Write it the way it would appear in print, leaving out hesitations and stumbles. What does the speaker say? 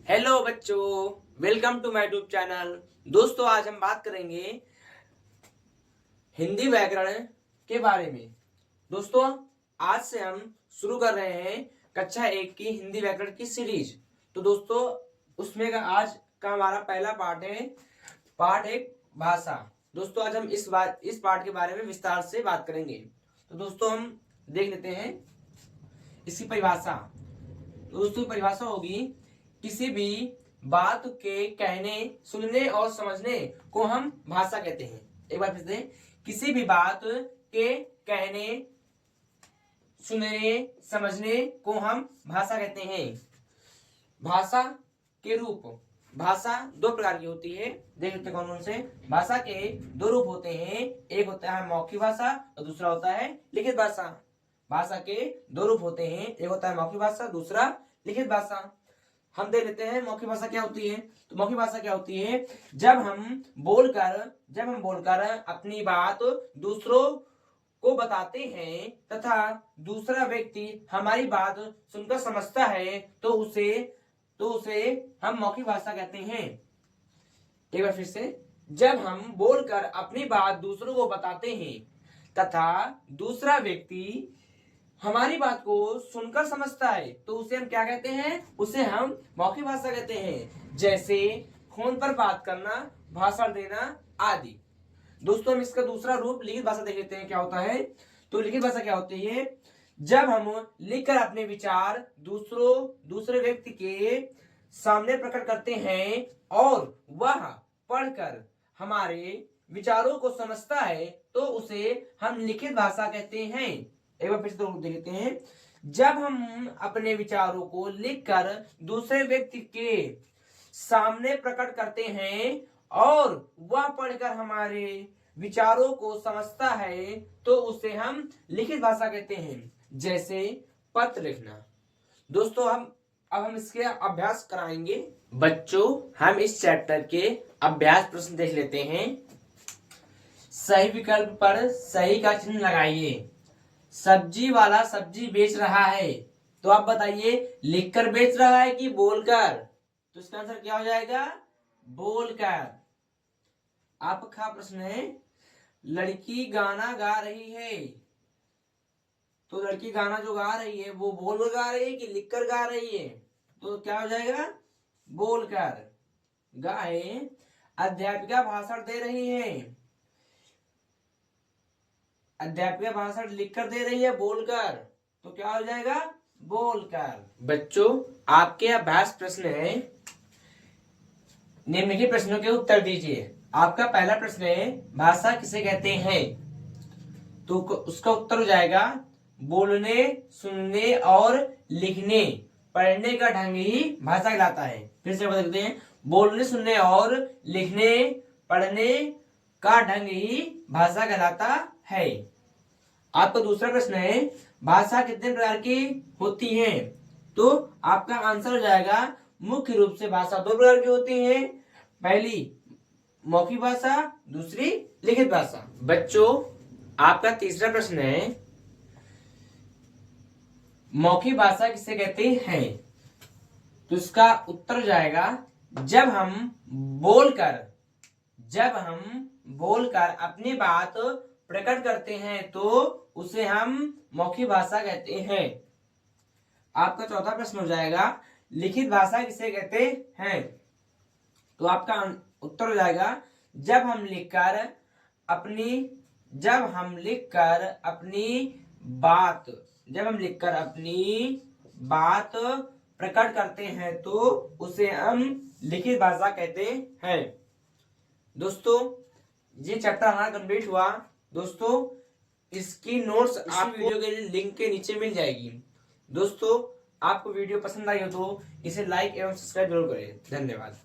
Hello बच्चों, welcome to my YouTube channel. दोस्तों, आज हम बात करेंगे हिंदी व्याकरण के बारे में। दोस्तों, आज से हम शुरू कर रहे हैं कक्षा 1 की हिंदी व्याकरण की सीरीज। तो दोस्तों, उसमें का आज का हमारा पहला पार्ट है पार्ट 1 भाषा। दोस्तों, आज हम इस पार्ट के बारे में विस्तार से बात करेंगे। तो दोस्तों, हम देख लेते हैं इसकी परिभाषा। तो दोस्तों, परिभाषा होगी किसी भी बात के कहने, सुनने और समझने को हम भाषा कहते हैं। एक बार फिर से, किसी भी बात के कहने, सुनने, समझने को हम भाषा कहते हैं। भाषा के रूप। भाषा दो प्रकार की होती है, देख लेते कौन कौन से। भाषा के दो रूप होते हैं, एक होता है मौखिक भाषा और दूसरा होता है लिखित भाषा। भाषा के दो रूप होते हैं, एक होता है मौखिक भाषा, दूसरा लिखित भाषा। हम देख लेते हैं मौखिक भाषा क्या होती है। तो मौखिक भाषा क्या होती है, जब हम बोलकर अपनी बात दूसरों को बताते हैं तथा दूसरा व्यक्ति हमारी बात सुनकर समझता है तो उसे हम मौखिक भाषा कहते हैं। एक बार फिर से, जब हम बोलकर अपनी बात दूसरों को बताते हैं तथा दूसरा व्यक्ति हमारी बात को सुनकर समझता है तो उसे हम क्या कहते हैं, उसे हम मौखिक भाषा कहते हैं। जैसे फोन पर बात करना, भाषण देना आदि। दोस्तों, हम इसका दूसरा रूप लिखित भाषा देख लेते हैं क्या होता है। तो लिखित भाषा क्या होती है, जब हम लिखकर अपने विचार दूसरे व्यक्ति के सामने प्रकट करते हैं और वह पढ़कर हमारे विचारों को समझता है तो उसे हम लिखित भाषा कहते हैं। एक बार फिर से देख लेते हैं, जब हम अपने विचारों को लिखकर दूसरे व्यक्ति के सामने प्रकट करते हैं और वह पढ़कर हमारे विचारों को समझता है तो उसे हम लिखित भाषा कहते हैं। जैसे पत्र लिखना। दोस्तों, अब हम इसके अभ्यास कराएंगे। बच्चों, हम इस चैप्टर के अभ्यास प्रश्न देख लेते हैं। सही विकल्प पर सही का चिन्ह लगाइए। सब्जी वाला सब्जी बेच रहा है, तो आप बताइए लिखकर बेच रहा है कि बोलकर। तो इसका आंसर क्या हो जाएगा, बोलकर। आपका प्रश्न है, लड़की गाना गा रही है, तो लड़की गाना जो गा रही है वो बोलकर गा रही है कि लिखकर गा रही है। तो क्या हो जाएगा, बोलकर। गाए। अध्यापिका भाषण दे रही है, अध्यापिका भाषण लिखकर दे रही है बोलकर, तो क्या हो जाएगा, बोलकर। बच्चों, आपके अभ्यास प्रश्न है, निम्नलिखित प्रश्नों के उत्तर दीजिए। आपका पहला प्रश्न है, भाषा किसे कहते हैं। तो उसका उत्तर हो जाएगा, बोलने, सुनने और लिखने, पढ़ने का ढंग ही भाषा कहलाता है। फिर से बता देते हैं, बोलने, सुनने और लिखने, पढ़ने का ढंग ही भाषा कहलाता है। आपका दूसरा प्रश्न है, भाषा कितने प्रकार की होती है। तो आपका आंसर हो जाएगा, मुख्य रूप से भाषा दो प्रकार की होती है, पहली मौखिक भाषा, दूसरी लिखित भाषा। बच्चों, आपका तीसरा प्रश्न है, मौखिक भाषा किसे कहते हैं। तो इसका उत्तर हो जाएगा, जब हम बोलकर अपनी बात प्रकट करते हैं तो उसे हम मौखिक भाषा कहते हैं। आपका चौथा प्रश्न हो जाएगा, लिखित भाषा किसे कहते हैं। तो आपका उत्तर हो जाएगा, जब हम लिखकर अपनी बात प्रकट करते हैं तो उसे हम लिखित भाषा कहते हैं। दोस्तों, ये चैप्टर हमारा कंप्लीट हुआ। दोस्तों, इसकी नोट्स आपको वीडियो के लिंक के नीचे मिल जाएगी। दोस्तों, आपको वीडियो पसंद आई हो तो इसे लाइक एवं सब्सक्राइब जरूर करें। धन्यवाद।